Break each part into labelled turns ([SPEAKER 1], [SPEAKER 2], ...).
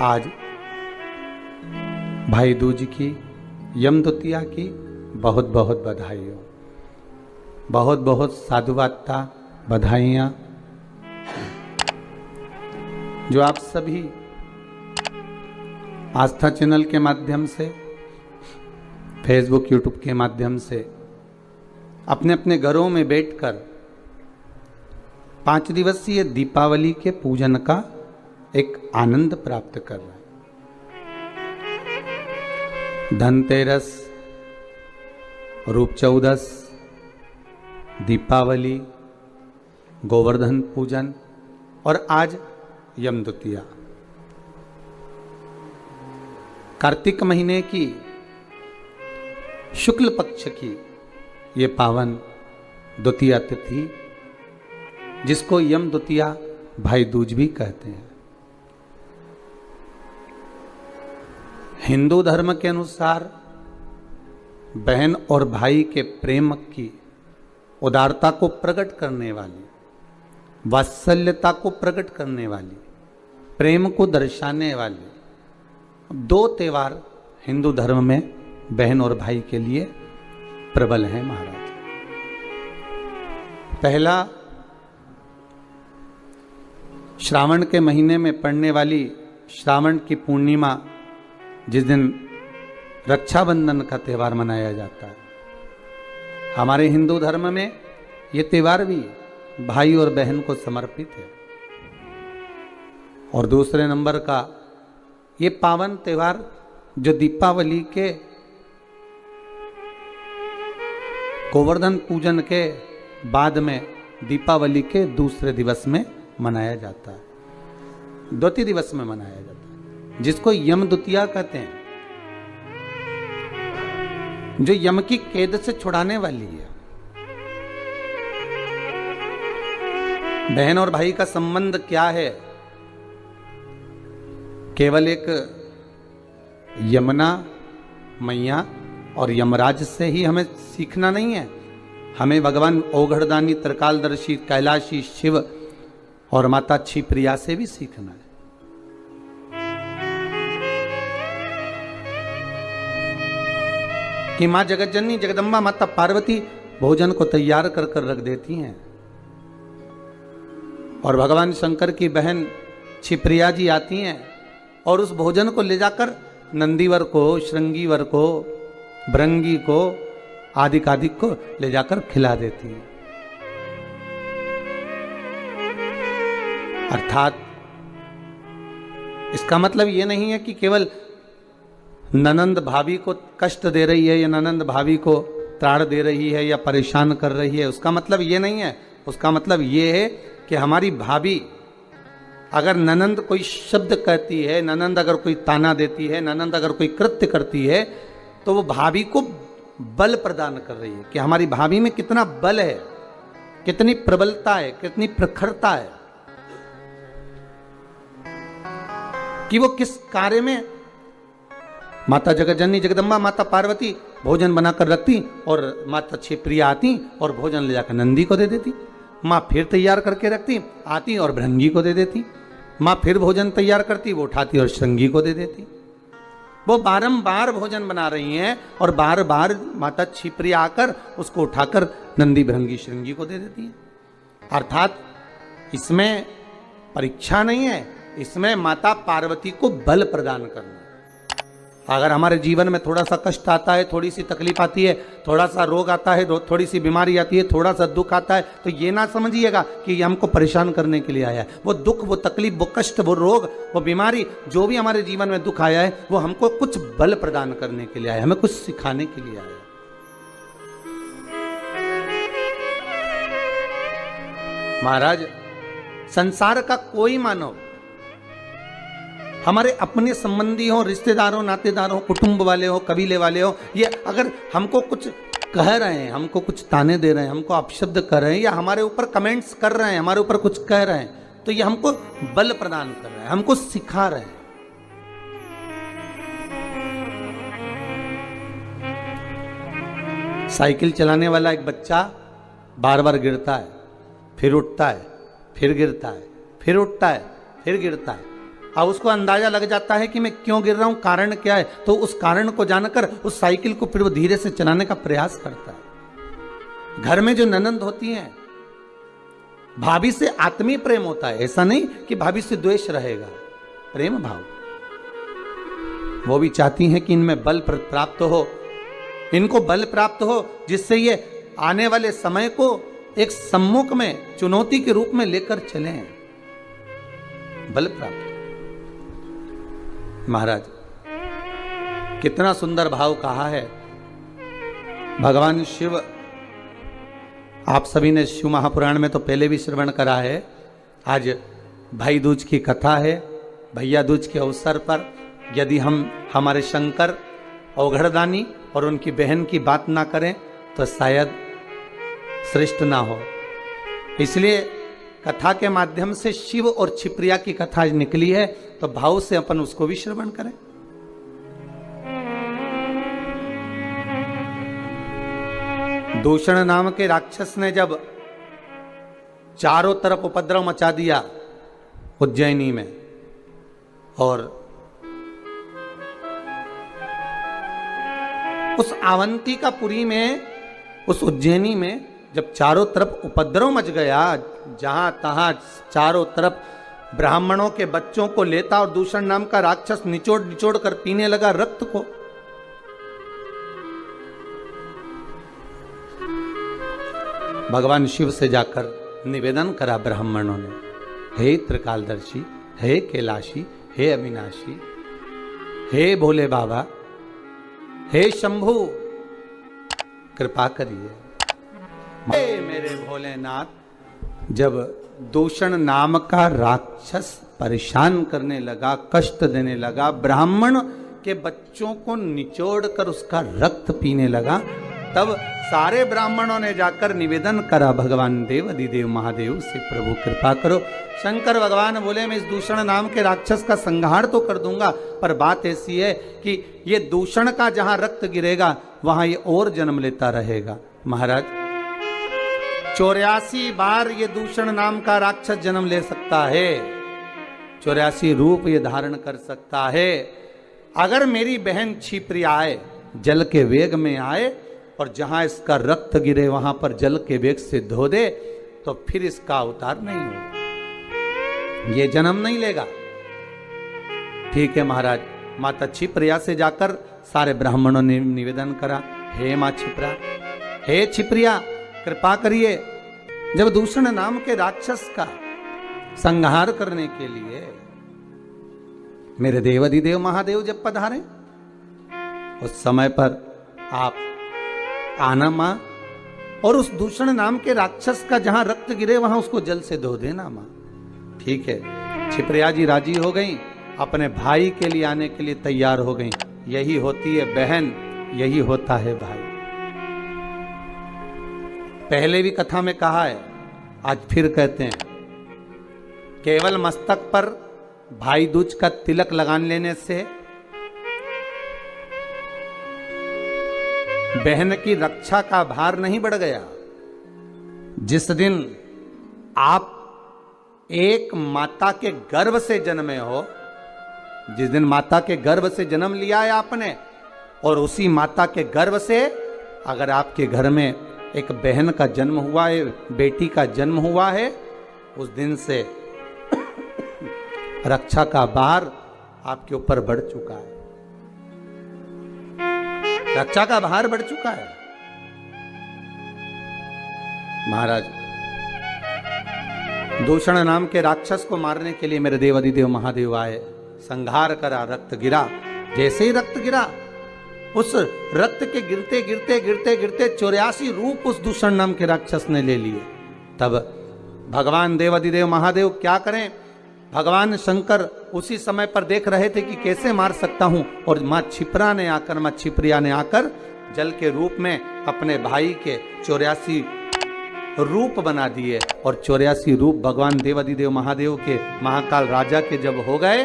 [SPEAKER 1] आज भाई दूज की यम द्वितीया की बहुत बहुत बधाई हो, बहुत बहुत साधुवादता, बधाइयाँ जो आप सभी आस्था चैनल के माध्यम से, फेसबुक यूट्यूब के माध्यम से अपने अपने घरों में बैठकर 5 दिवसीय दीपावली के पूजन का एक आनंद प्राप्त कर रहे हैं। धनतेरस, रूप चौदस, दीपावली, गोवर्धन पूजन और आज यम द्वितीया। कार्तिक महीने की शुक्ल पक्ष की ये पावन द्वितीया तिथि, जिसको यम द्वितीया भाई दूज भी कहते हैं। हिंदू धर्म के अनुसार बहन और भाई के प्रेम की उदारता को प्रकट करने वाली, वात्सल्यता को प्रकट करने वाली, प्रेम को दर्शाने वाली 2 त्यौहार हिंदू धर्म में बहन और भाई के लिए प्रबल हैं महाराज। पहला, श्रावण के महीने में पड़ने वाली श्रावण की पूर्णिमा, जिस दिन रक्षाबंधन का त्यौहार मनाया जाता है। हमारे हिंदू धर्म में ये त्यौहार भी भाई और बहन को समर्पित है। और दूसरे नंबर का ये पावन त्यौहार जो दीपावली के गोवर्धन पूजन के बाद में दीपावली के दूसरे दिवस में मनाया जाता है, द्वितीय दिवस में मनाया जाता है, जिसको यम द्वितीया कहते हैं, जो यम की कैद से छुड़ाने वाली है। बहन और भाई का संबंध क्या है? केवल एक यमुना मैया और यमराज से ही हमें सीखना नहीं है, हमें भगवान ओघड़दानी, त्रिकालदर्शी, कैलाशी शिव और माता क्षिप्रिया से भी सीखना है। कि मां जगतजननी जगदम्बा माता पार्वती भोजन को तैयार कर कर रख देती हैं और भगवान शंकर की बहन क्षिप्रिया जी आती हैं और उस भोजन को ले जाकर नंदीवर को, श्रृंगीवर को, भृंगी को, आदिकादिक को ले जाकर खिला देती हैं। अर्थात इसका मतलब ये नहीं है कि केवल ननंद भाभी को कष्ट दे रही है या ननंद भाभी को त्राण दे रही है या परेशान कर रही है, उसका मतलब ये नहीं है। उसका मतलब ये है कि हमारी भाभी अगर ननंद कोई शब्द कहती है, ननंद अगर कोई ताना देती है, ननंद अगर कोई कृत्य करती है, तो वो भाभी को बल प्रदान कर रही है कि हमारी भाभी में कितना बल है, कितनी प्रबलता है, कितनी प्रखरता है, कि वो किस कार्य में माता जगतजननी जगदम्बा माता पार्वती भोजन बनाकर रखती और माता क्षिप्रिया आती और भोजन ले जाकर नंदी को दे देती। माँ फिर तैयार करके रखती, आती और भृंगी को दे देती। माँ फिर भोजन तैयार करती, वो उठाती और श्रृंगी को दे देती। वो बारंबार भोजन बना रही हैं और बार बार माता क्षिप्रिया आकर उसको उठाकर नंदी, भृंगी, श्रृंगी को दे देती है। अर्थात इसमें परीक्षा नहीं है, इसमें माता पार्वती को बल प्रदान करना। अगर हमारे जीवन में थोड़ा सा कष्ट आता है, थोड़ी सी तकलीफ आती है, थोड़ा सा रोग आता है, थोड़ी सी बीमारी आती है, थोड़ा सा दुख आता है, तो ये ना समझिएगा कि ये हमको परेशान करने के लिए आया है। वो दुख, वो तकलीफ, वो कष्ट, वो रोग, वो बीमारी, जो भी हमारे जीवन में दुख आया है, वो हमको कुछ बल प्रदान करने के लिए आया है, हमें कुछ सिखाने के लिए आया है। महाराज, संसार का कोई मानव, हमारे अपने संबंधी हो, रिश्तेदार हो, नातेदार हो, कुटुंब वाले हो, कबीले वाले हो, ये अगर हमको कुछ कह रहे हैं, हमको कुछ ताने दे रहे हैं, हमको अपशब्द कर रहे हैं या हमारे ऊपर कमेंट्स कर रहे हैं, हमारे ऊपर कुछ कह रहे हैं, तो ये हमको बल प्रदान कर रहे हैं, हमको सिखा रहे हैं। साइकिल चलाने वाला एक बच्चा बार बार गिरता है, फिर उठता है, फिर गिरता है, फिर उठता है, फिर गिरता है, अब उसको अंदाजा लग जाता है कि मैं क्यों गिर रहा हूं, कारण क्या है, तो उस कारण को जानकर उस साइकिल को फिर वो धीरे से चलाने का प्रयास करता है। घर में जो ननंद होती हैं, भाभी से आत्मीय प्रेम होता है, ऐसा नहीं कि भाभी से द्वेष रहेगा, प्रेम भाव। वो भी चाहती हैं कि इनमें बल प्राप्त हो, इनको बल प्राप्त हो, जिससे ये आने वाले समय को एक सम्मुख में चुनौती के रूप में लेकर चले, बल प्राप्त। महाराज कितना सुंदर भाव कहा है भगवान शिव। आप सभी ने शिव महापुराण में तो पहले भी श्रवण करा है। आज भाई दूज की कथा है। भैया दूज के अवसर पर यदि हम हमारे शंकर अवघड़दानी और उनकी बहन की बात ना करें तो शायद श्रेष्ठ ना हो। इसलिए कथा के माध्यम से शिव और छिप्रिया की कथा निकली है, तो भाव से अपन उसको भी श्रवण करें। दूषण नाम के राक्षस ने जब चारों तरफ उपद्रव मचा दिया उज्जैनी में, और उस अवंती का पुरी में, उस उज्जैनी में जब चारों तरफ उपद्रव मच गया, जहां तहां चारों तरफ ब्राह्मणों के बच्चों को लेता और दूषण नाम का राक्षस निचोड़ निचोड़ कर पीने लगा रक्त को। भगवान शिव से जाकर निवेदन करा ब्राह्मणों ने, हे त्रिकालदर्शी, हे कैलाशी, हे अविनाशी, हे भोले बाबा, हे शंभु, कृपा करिए। हे मेरे भोलेनाथ, जब दूषण नाम का राक्षस परेशान करने लगा, कष्ट देने लगा, ब्राह्मण के बच्चों को निचोड़ कर उसका रक्त पीने लगा, तब सारे ब्राह्मणों ने जाकर निवेदन करा भगवान देव अधिदेव महादेव से, प्रभु कृपा करो। शंकर भगवान बोले, मैं इस दूषण नाम के राक्षस का संहार तो कर दूंगा, पर बात ऐसी है कि ये दूषण का जहां रक्त गिरेगा वहां ये और जन्म लेता रहेगा। महाराज 84 बार ये दूषण नाम का राक्षस जन्म ले सकता है, 84 रूप ये धारण कर सकता है। अगर मेरी बहन छिप्रिया आए, जल के वेग में आए और जहां इसका रक्त गिरे वहां पर जल के वेग से धो दे, तो फिर इसका अवतार नहीं होगा, ये जन्म नहीं लेगा। ठीक है महाराज। माता छिप्रिया से जाकर सारे ब्राह्मणों ने निवेदन करा, हे मां छिप्रा, हे छिप्रिया, कृपा करिए। जब दूषण नाम के राक्षस का संहार करने के लिए मेरे देवाधिदेव महादेव जब पधारे, उस समय पर आप आना मां, और उस दूषण नाम के राक्षस का जहां रक्त गिरे वहां उसको जल से धो देना मां। ठीक है। छिप्रिया जी राजी हो गई, अपने भाई के लिए आने के लिए तैयार हो गई। यही होती है बहन, यही होता है भाई। पहले भी कथा में कहा है, आज फिर कहते हैं, केवल मस्तक पर भाई दूज का तिलक लगान लेने से बहन की रक्षा का भार नहीं बढ़ गया। जिस दिन आप एक माता के गर्भ से जन्मे हो, जिस दिन माता के गर्भ से जन्म लिया है आपने, और उसी माता के गर्भ से अगर आपके घर में एक बहन का जन्म हुआ है, बेटी का जन्म हुआ है, उस दिन से रक्षा का भार आपके ऊपर बढ़ चुका है, रक्षा का भार बढ़ चुका है। महाराज दूषण नाम के राक्षस को मारने के लिए मेरे देवाधिदेव महादेव आए, संहार करा, रक्त गिरा। जैसे ही रक्त गिरा, उस रक्त के गिरते गिरते गिरते गिरते 84 रूप उस दूषण नाम के राक्षस ने ले लिए। तब भगवान देवाधिदेव महादेव क्या करें, भगवान शंकर उसी समय पर देख रहे थे कि कैसे मार सकता हूं, और मां छिप्रा ने आकर, मां छिप्रिया ने आकर जल के रूप में अपने भाई के 84 रूप बना दिए। और 84 रूप भगवान देवाधिदेव महादेव के, महाकाल राजा के जब हो गए,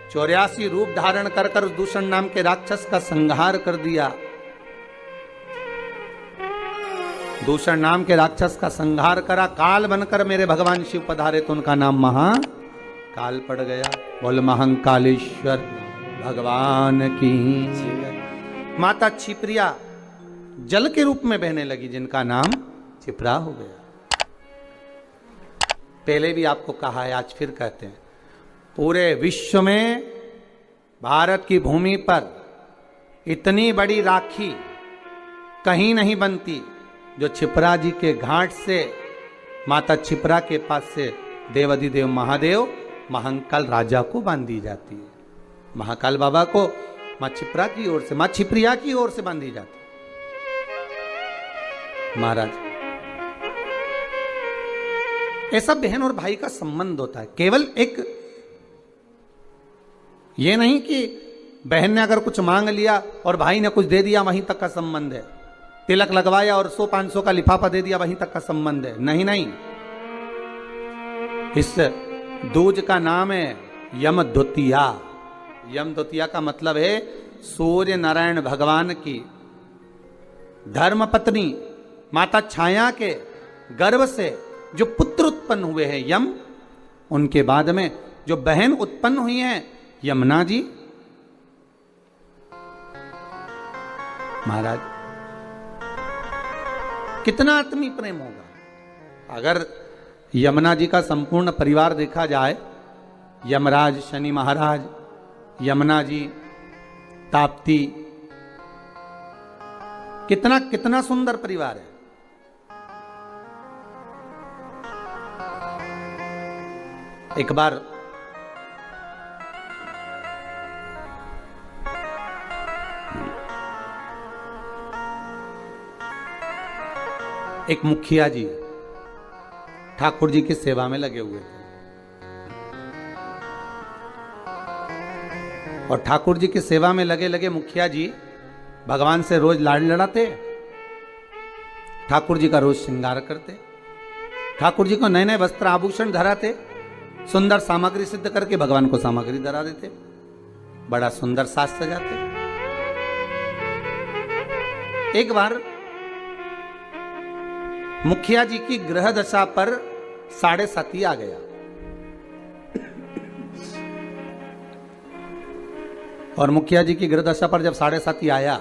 [SPEAKER 1] 84 रूप धारण कर कर उस दूषण नाम के राक्षस का संहार कर दिया। दूषण नाम के राक्षस का संहार करा, काल बनकर मेरे भगवान शिव पधारे तो उनका नाम महाकाल काल पड़ गया। बोल महाकालेश्वर भगवान की। माता छिप्रिया जल के रूप में बहने लगी, जिनका नाम छिप्रा हो गया। पहले भी आपको कहा है, आज फिर कहते हैं, पूरे विश्व में भारत की भूमि पर इतनी बड़ी राखी कहीं नहीं बनती जो छिप्रा जी के घाट से, माता छिप्रा के पास से देवाधिदेव महादेव महाकाल राजा को बांधी जाती है। महाकाल बाबा को मां छिप्रा की ओर से, मां छिप्रिया की ओर से बांधी जाती है। महाराज, ऐसा बहन और भाई का संबंध होता है। केवल एक ये नहीं कि बहन ने अगर कुछ मांग लिया और भाई ने कुछ दे दिया, वहीं तक का संबंध है। तिलक लगवाया और 100-500 का लिफाफा दे दिया, वहीं तक का संबंध है। नहीं नहीं, इस दूज का नाम है यम द्वितीया। यम द्वितीया का मतलब है सूर्य नारायण भगवान की धर्म पत्नी माता छाया के गर्भ से जो पुत्र उत्पन्न हुए हैं यम, उनके बाद में जो बहन उत्पन्न हुई हैं यमुना जी। महाराज, कितना आत्मीय प्रेम होगा अगर यमुना जी का संपूर्ण परिवार देखा जाए। यमराज शनि महाराज, यमुना जी, ताप्ती, कितना कितना सुंदर परिवार है। एक बार एक मुखिया जी ठाकुर जी की सेवा में लगे हुए थे और ठाकुर जी की सेवा में लगे लगे मुखिया जी भगवान से रोज लाड़ लड़ाते, ठाकुर जी का रोज श्रृंगार करते, ठाकुर जी को नए नए वस्त्र आभूषण धराते, सुंदर सामग्री सिद्ध करके भगवान को सामग्री धरा देते, बड़ा सुंदर साज सजाते। एक बार मुखिया जी की ग्रह दशा पर 7.5 आ गया और मुखिया जी की ग्रह दशा पर जब 7.5 आया,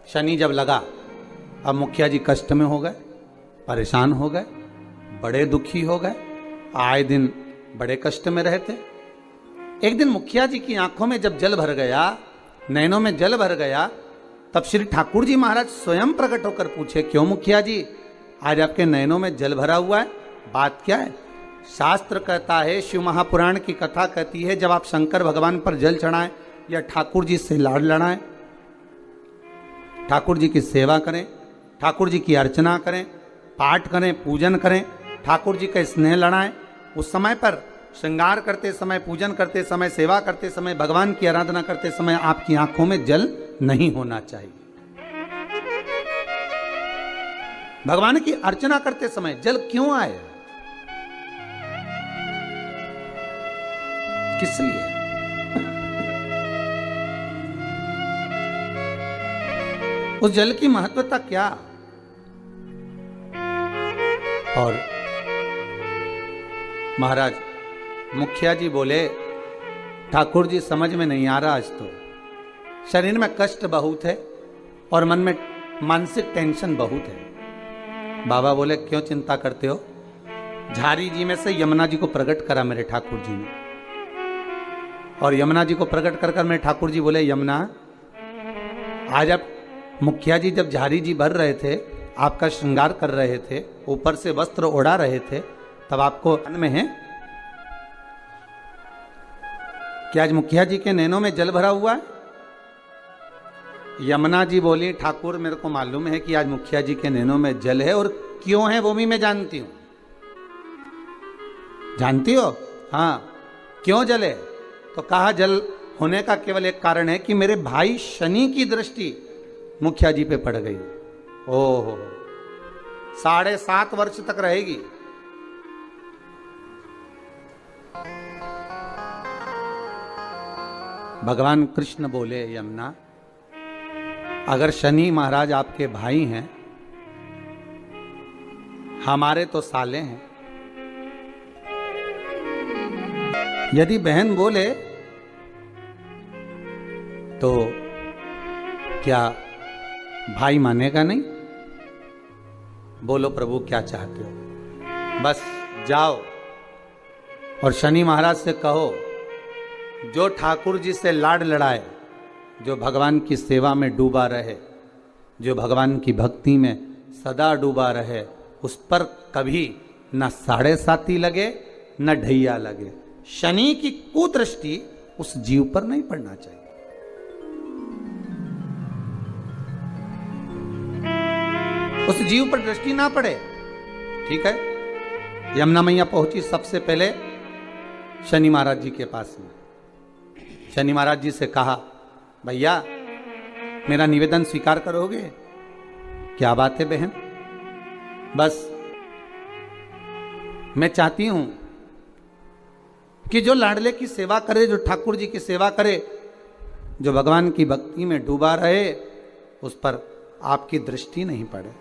[SPEAKER 1] शनि जब लगा, अब मुखिया जी कष्ट में हो गए, परेशान हो गए, बड़े दुखी हो गए, आए दिन बड़े कष्ट में रहते। एक दिन मुखिया जी की आंखों में जब जल भर गया, नैनों में जल भर गया, तब श्री ठाकुर जी महाराज स्वयं प्रकट होकर पूछे, क्यों मुखिया जी आज आपके नैनों में जल भरा हुआ है, बात क्या है? शास्त्र कहता है, शिव महापुराण की कथा कहती है, जब आप शंकर भगवान पर जल चढ़ाएं या ठाकुर जी से लाड़ लड़ाएं, ठाकुर जी की सेवा करें, ठाकुर जी की अर्चना करें, पाठ करें, पूजन करें, ठाकुर जी का स्नेह लड़ाएं, उस समय पर श्रृंगार करते समय, पूजन करते समय, सेवा करते समय, भगवान की आराधना करते समय आपकी आंखों में जल नहीं होना चाहिए। भगवान की अर्चना करते समय जल क्यों आए, किस लिए? उस जल की महत्वता क्या? और महाराज मुखिया जी बोले, ठाकुर जी समझ में नहीं आ रहा, आज तो शरीर में कष्ट बहुत है और मन में मानसिक टेंशन बहुत है। बाबा बोले, क्यों चिंता करते हो? झारी जी में से यमुना जी को प्रकट करा मेरे ठाकुर जी ने, और यमुना जी को प्रकट कर कर मेरे ठाकुर जी बोले, यमुना आज आप मुखिया जी जब झारी जी भर रहे थे, आपका श्रृंगार कर रहे थे, ऊपर से वस्त्र ओढ़ा रहे थे, तब आपको मन में है कि आज मुखिया जी के नैनों में जल भरा हुआ है? यमुना जी बोली, ठाकुर मेरे को मालूम है कि आज मुखिया जी के नैनों में जल है, और क्यों है वो भी मैं जानती हूं। जानती हो? हाँ। क्यों जल है? तो कहा, जल होने का केवल एक कारण है कि मेरे भाई शनि की दृष्टि मुखिया जी पे पड़ गई। ओहो, 7.5 वर्ष तक रहेगी। भगवान कृष्ण बोले, यमुना अगर शनि महाराज आपके भाई हैं, हमारे तो साले हैं, यदि बहन बोले तो क्या भाई मानेगा नहीं? बोलो प्रभु क्या चाहते हो? बस जाओ और शनि महाराज से कहो, जो ठाकुर जी से लाड लड़ाए, जो भगवान की सेवा में डूबा रहे, जो भगवान की भक्ति में सदा डूबा रहे, उस पर कभी न 7.5 लगे न ढैया लगे। शनि की कुदृष्टि उस जीव पर नहीं पड़ना चाहिए। उस जीव पर दृष्टि ना पड़े। ठीक है। यमुना मैया पहुंची सबसे पहले शनि महाराज जी के पास में। शनि महाराज जी से कहा, भैया मेरा निवेदन स्वीकार करोगे? क्या बात है बहन? बस मैं चाहती हूं कि जो लाडले की सेवा करे, जो ठाकुर जी की सेवा करे, जो भगवान की भक्ति में डूबा रहे, उस पर आपकी दृष्टि नहीं पड़े।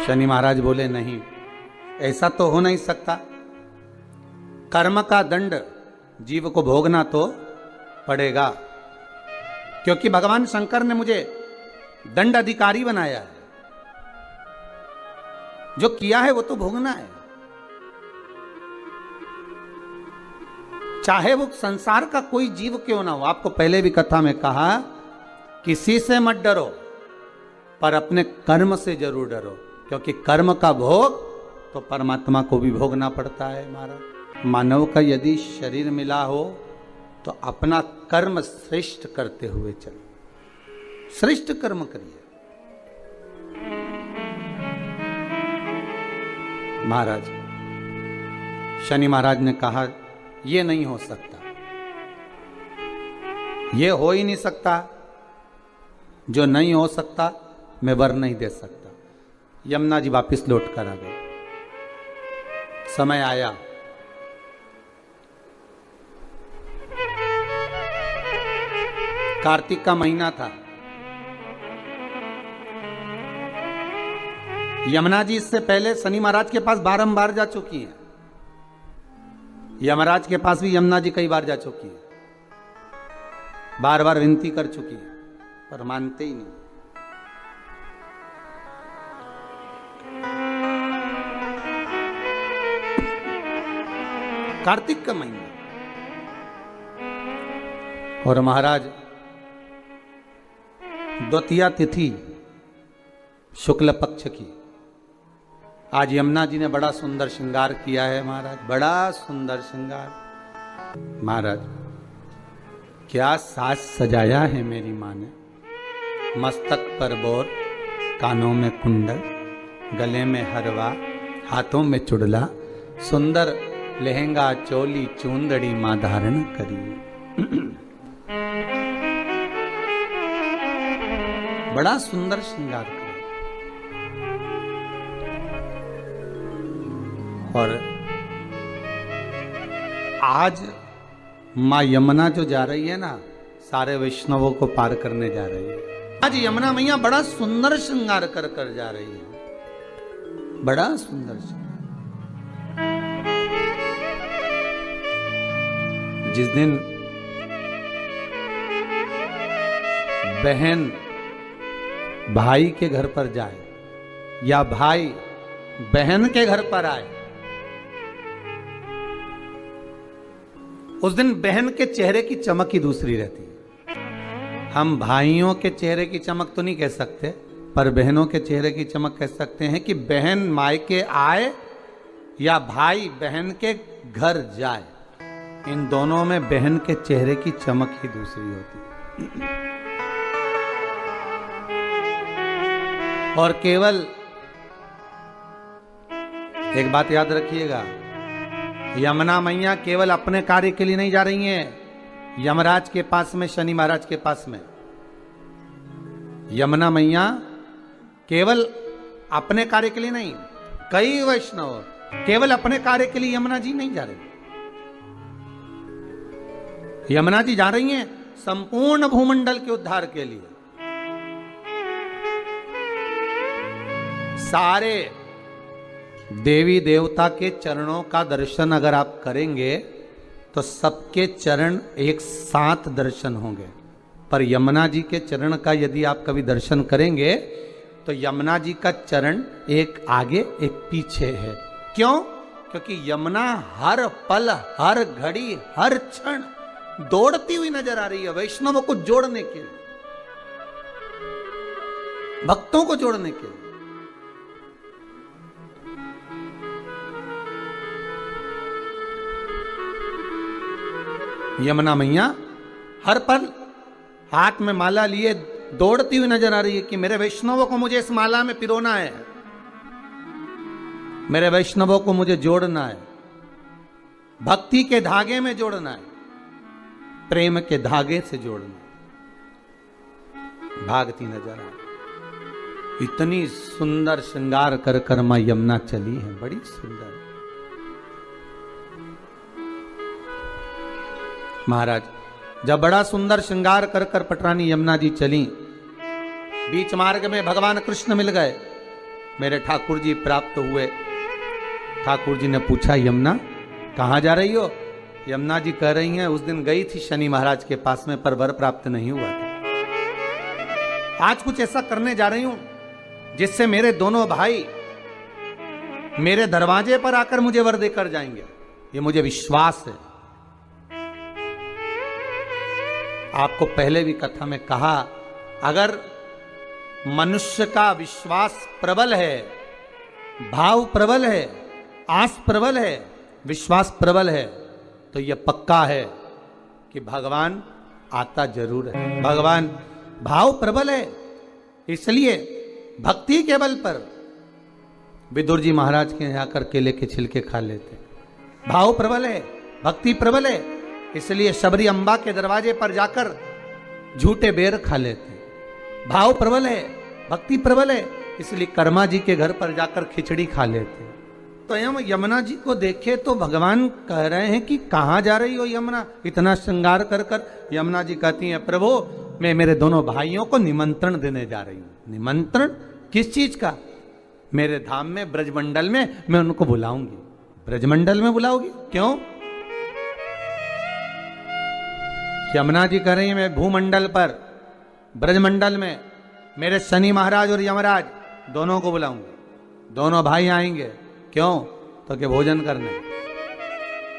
[SPEAKER 1] शनि महाराज बोले, नहीं, ऐसा तो हो नहीं सकता। कर्म का दंड जीव को भोगना तो पड़ेगा, क्योंकि भगवान शंकर ने मुझे दंड अधिकारी बनाया है। जो किया है वो तो भोगना है, चाहे वो संसार का कोई जीव क्यों ना हो। आपको पहले भी कथा में कहा, किसी से मत डरो, पर अपने कर्म से जरूर डरो, क्योंकि कर्म का भोग तो परमात्मा को भी भोगना पड़ता है। महाराज, मानव का यदि शरीर मिला हो तो अपना कर्म श्रेष्ठ करते हुए चलो, श्रेष्ठ कर्म करिए। महाराज, शनि महाराज ने कहा, ये नहीं हो सकता, ये हो ही नहीं सकता। जो नहीं हो सकता मैं वर नहीं दे सकता। यमुना जी वापिस लौट कर आ गए। समय आया, कार्तिक का महीना था। यमुना जी इससे पहले शनि महाराज के पास बारंबार जा चुकी हैं। यमराज के पास भी यमुना जी कई बार जा चुकी है, बार बार विनती कर चुकी है, पर मानते ही नहीं। कार्तिक का महीना और महाराज द्वितीया तिथि शुक्ल पक्ष की। आज यमुना जी ने बड़ा सुंदर श्रृंगार किया है महाराज, बड़ा सुंदर श्रृंगार। महाराज, क्या साज सजाया है मेरी माँ ने। मस्तक पर बोर, कानों में कुंडल, गले में हरवा, हाथों में चुड़ला, सुंदर लहंगा चोली चूंदड़ी मां धारण करी। बड़ा सुंदर श्रृंगार किया। और आज मां यमुना जो जा रही है ना, सारे वैष्णवों को पार करने जा रही है। आज यमुना मैया बड़ा सुंदर श्रृंगार कर कर जा रही है, बड़ा सुंदर श्रृंगार। जिस दिन बहन भाई के घर पर जाए या भाई बहन के घर पर आए, उस दिन बहन के चेहरे की चमक ही दूसरी रहती है। हम भाइयों के चेहरे की चमक तो नहीं कह सकते, पर बहनों के चेहरे की चमक कह सकते हैं कि बहन मायके आए या भाई बहन के घर जाए, इन दोनों में बहन के चेहरे की चमक ही दूसरी होती है। और केवल एक बात याद रखिएगा, यमुना मैया केवल अपने कार्य के लिए नहीं जा रही हैं यमराज के पास में, शनि महाराज के पास में। यमुना मैया केवल अपने कार्य के लिए नहीं, कई वैष्णव केवल अपने कार्य के लिए यमुना जी नहीं जा रही। यमुना जी जा रही हैं संपूर्ण भूमंडल के उद्धार के लिए। सारे देवी देवता के चरणों का दर्शन अगर आप करेंगे तो सबके चरण एक साथ दर्शन होंगे, पर यमुना जी के चरण का यदि आप कभी दर्शन करेंगे तो यमुना जी का चरण एक आगे एक पीछे है। क्यों? क्योंकि यमुना हर पल, हर घड़ी, हर क्षण दौड़ती हुई नजर आ रही है वैष्णवों को जोड़ने के लिए, भक्तों को जोड़ने के लिए। यमुना मैया हर पल हाथ में माला लिए दौड़ती हुई नजर आ रही है कि मेरे वैष्णवों को मुझे इस माला में पिरोना है, मेरे वैष्णवों को मुझे जोड़ना है, भक्ति के धागे में जोड़ना है, प्रेम के धागे से जोड़ना है। भागती नजर आ रही, इतनी सुंदर श्रृंगार कर कर मां यमुना चली है, बड़ी सुंदर। महाराज जब बड़ा सुंदर श्रृंगार कर कर पटरानी यमुना जी चली, बीच मार्ग में भगवान कृष्ण मिल गए, मेरे ठाकुर जी प्राप्त हुए। ठाकुर जी ने पूछा यमुना कहां जा रही हो? यमुना जी कह रही हैं उस दिन गई थी शनि महाराज के पास में पर वर प्राप्त नहीं हुआ था। आज कुछ ऐसा करने जा रही हूं जिससे मेरे दोनों भाई मेरे दरवाजे पर आकर मुझे वर देकर जाएंगे, ये मुझे विश्वास है। आपको पहले भी कथा में कहा, अगर मनुष्य का विश्वास प्रबल है, भाव प्रबल है, आस प्रबल है, विश्वास प्रबल है, तो यह पक्का है कि भगवान आता जरूर है। भगवान भाव प्रबल है, इसलिए भक्ति के बल पर विदुर जी महाराज के यहाँ आकर केले के छिलके खा लेते। भाव प्रबल है, भक्ति प्रबल है, इसलिए शबरी अम्बा के दरवाजे पर जाकर झूठे बेर खा लेते। भाव प्रबल है, भक्ति प्रबल है, इसलिए कर्मा जी के घर पर जाकर खिचड़ी खा लेते। तो हम यमुना जी को देखे तो भगवान कह रहे हैं कि कहां जा रही हो यमुना, इतना श्रृंगार कर कर। यमुना जी कहती हैं प्रभु मैं मेरे दोनों भाइयों को निमंत्रण देने जा रही हूं। निमंत्रण किस चीज का? मेरे धाम में ब्रजमंडल में मैं उनको बुलाऊंगी। ब्रजमंडल में बुलाओगी? क्यों? यमुना जी कह रही है मैं भूमंडल पर ब्रजमंडल में मेरे शनि महाराज और यमराज दोनों को बुलाऊंगी, दोनों भाई आएंगे। क्यों? तो कि भोजन करने।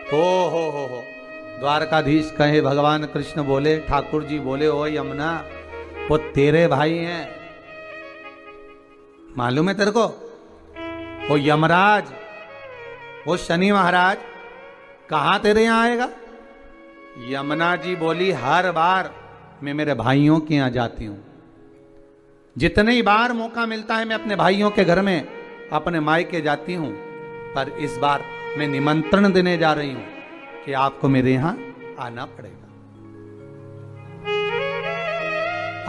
[SPEAKER 1] हो द्वारकाधीश कहे, भगवान कृष्ण बोले, ठाकुर जी बोले, ओ यमुना वो तेरे भाई हैं, मालूम है तेरे को? वो यमराज, वो शनि महाराज कहां तेरे यहां आएगा? यमुना जी बोली हर बार मैं मेरे भाइयों के यहां जाती हूं, जितने ही बार मौका मिलता है मैं अपने भाइयों के घर में अपने मायके जाती हूं, पर इस बार मैं निमंत्रण देने जा रही हूं कि आपको मेरे यहां आना पड़ेगा,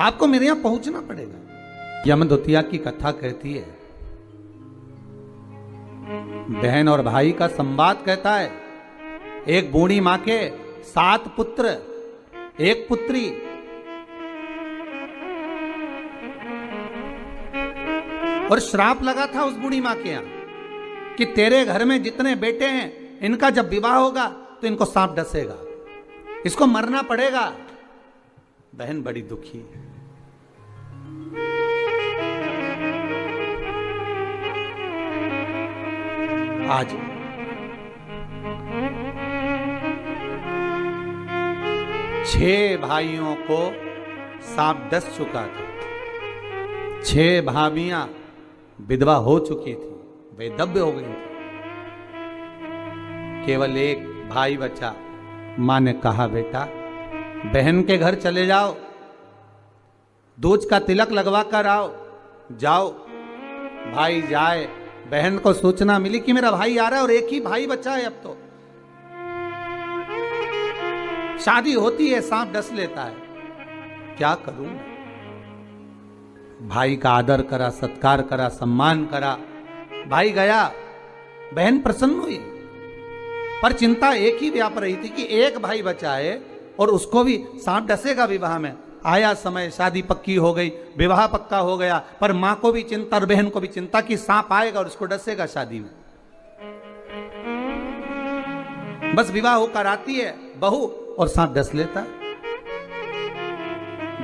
[SPEAKER 1] आपको मेरे यहां पहुंचना पड़ेगा। यमदूतिया की कथा कहती है, बहन और भाई का संवाद कहता है। एक बूढ़ी मां के 7 पुत्र, 1 पुत्री। और श्राप लगा था उस बूढ़ी मां के यहां कि तेरे घर में जितने बेटे हैं इनका जब विवाह होगा तो इनको सांप डसेगा, इसको मरना पड़ेगा। बहन बड़ी दुखी है। आज 6 भाइयों को सांप डस चुका था। 6 भाभियां विधवा हो चुकी थी, वैधव्य हो गई थी। केवल 1 भाई बचा। मां ने कहा बेटा बहन के घर चले जाओ, दूज का तिलक लगवा कर आओ। जाओ। भाई जाए। बहन को सूचना मिली कि मेरा भाई आ रहा है और 1 ही भाई बचा है, अब तो शादी होती है सांप डस लेता है, क्या करूं? भाई का आदर करा, सत्कार करा, सम्मान करा। भाई गया, बहन प्रसन्न हुई, पर चिंता एक ही व्याप रही थी कि 1 भाई बचा है और उसको भी सांप डसेगा विवाह में। आया समय, शादी पक्की हो गई, विवाह पक्का हो गया, पर मां को भी चिंता और बहन को भी चिंता कि सांप आएगा और उसको डसेगा शादी में। बस विवाह होकर आती है बहू और सांप डस लेता।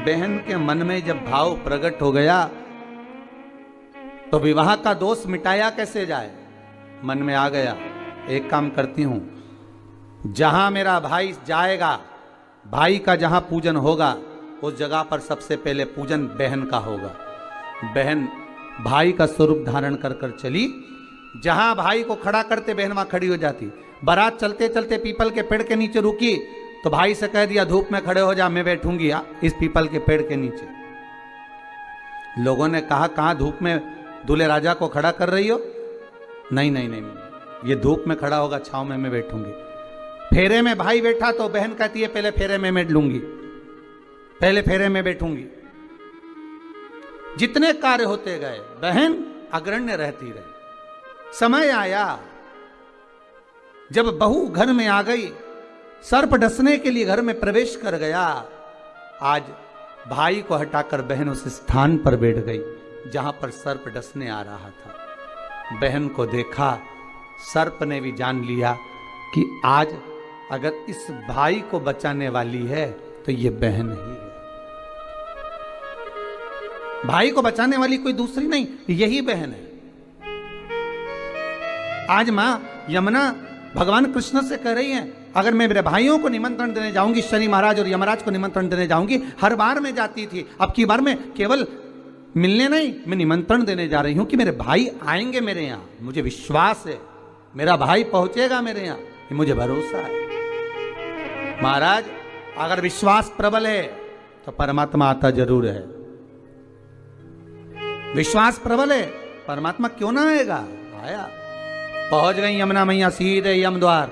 [SPEAKER 1] बहन के मन में जब भाव प्रकट हो गया तो विवाह का दोष मिटाया कैसे जाए। मन में आ गया, एक काम करती हूं, जहां मेरा भाई जाएगा, भाई का जहां पूजन होगा उस जगह पर सबसे पहले पूजन बहन का होगा। बहन भाई का स्वरूप धारण कर कर चली, जहां भाई को खड़ा करते बहन वहां खड़ी हो जाती। बारात चलते चलते पीपल के पेड़ के नीचे रुकी तो भाई से कह दिया धूप में खड़े हो जा, मैं बैठूंगी इस पीपल के पेड़ के नीचे। लोगों ने कहा कहां धूप में दूल्हे राजा को खड़ा कर रही हो? नहीं नहीं नहीं, नहीं। ये धूप में खड़ा होगा, छांव में मैं बैठूंगी। फेरे में भाई बैठा तो बहन कहती है पहले फेरे में मैं लूंगी, पहले फेरे में बैठूंगी। जितने कार्य होते गए बहन अग्रण्य रहती रही। समय आया जब बहू घर में आ गई, सर्प डसने के लिए घर में प्रवेश कर गया। आज भाई को हटाकर बहन उस स्थान पर बैठ गई जहां पर सर्प डसने आ रहा था। बहन को देखा, सर्प ने भी जान लिया कि आज अगर इस भाई को बचाने वाली है तो ये बहन ही है। भाई को बचाने वाली कोई दूसरी नहीं, यही बहन है। आज मां यमुना भगवान कृष्ण से कह रही है, अगर मैं मेरे भाइयों को निमंत्रण देने जाऊंगी, शनि महाराज और यमराज को निमंत्रण देने जाऊंगी, हर बार मैं जाती थी, अब की बार मैं केवल मिलने नहीं, मैं निमंत्रण देने जा रही हूं कि मेरे भाई आएंगे मेरे यहां। मुझे विश्वास है मेरा भाई पहुंचेगा मेरे यहां, ये मुझे भरोसा है। महाराज अगर विश्वास प्रबल है तो परमात्मा आता जरूर है। विश्वास प्रबल है, परमात्मा क्यों ना आएगा? आया। पहुंच गई यमुना मैया सीधे यम द्वार।